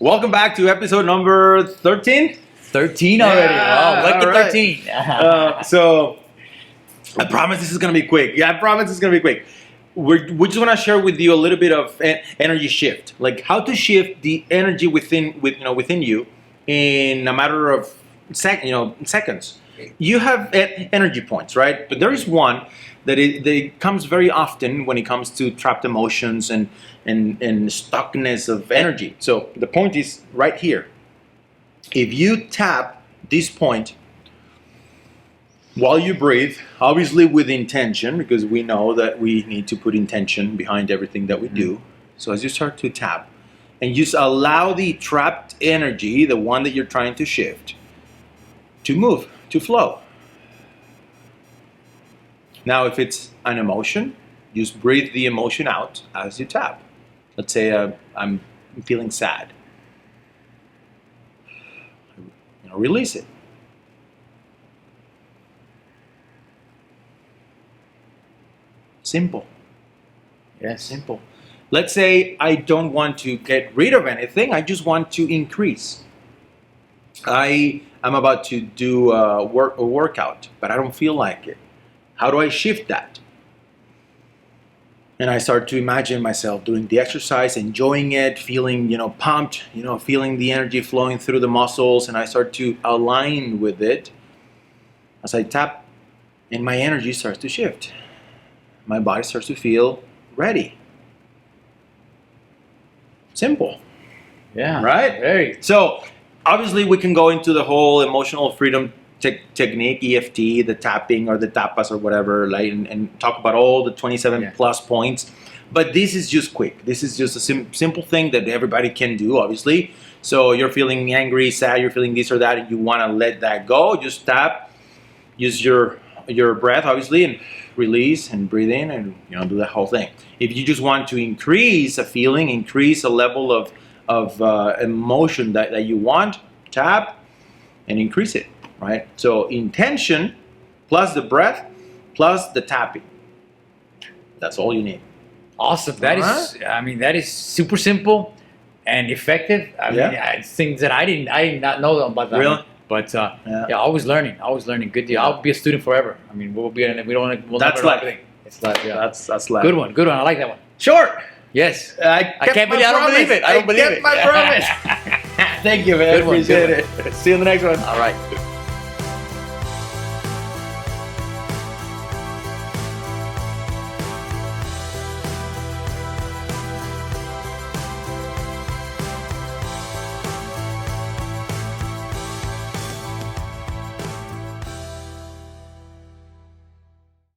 Welcome back to episode number 13. 13 already. Yeah, Wow, look all at 13. So I promise this is going to be quick. Yeah, I promise it's going to be quick. We just want to share with you a little bit of energy shift, like how to shift the energy within you in a matter of seconds. You have energy points, right? But there is one that comes very often when it comes to trapped emotions and stuckness of energy. So the point is right here. If you tap this point while you breathe, obviously with intention, because we know that we need to put intention behind everything that we do. So as you start to tap, and just allow the trapped energy, the one that you're trying to shift, to move, to flow. Now, if it's an emotion, just breathe the emotion out as you tap. Let's say I'm feeling sad. Release it. Simple. Yes. Simple. Let's say I don't want to get rid of anything. I just want to increase. I'm about to do a workout, but I don't feel like it. How do I shift that? And I start to imagine myself doing the exercise, enjoying it, feeling, pumped, feeling the energy flowing through the muscles, and I start to align with it. As I tap, and my energy starts to shift. My body starts to feel ready. Simple. Yeah. Right? Very. So, obviously, we can go into the whole emotional freedom technique, EFT, the tapping or the tapas or whatever, like, and talk about all the 27 plus points. But this is just quick. This is just a simple thing that everybody can do, obviously. So you're feeling angry, sad, you're feeling this or that, and you want to let that go. Just tap, use your breath, obviously, and release and breathe in and do the whole thing. If you just want to increase a feeling, increase a level of emotion that you want, tap and increase it. Right? So intention plus the breath plus the tapping. That's all you need. Awesome. That is super simple and effective. I mean, things that I did not know about that. Really? But always learning. Good deal. I'll be a student forever. I mean, we'll that's never life. It's life. Yeah. That's life. Good one. I like that one. Short. Yes. I don't believe it. I don't believe it. My promise. Thank you, man. Good one. Appreciate it. See you in the next one. All right.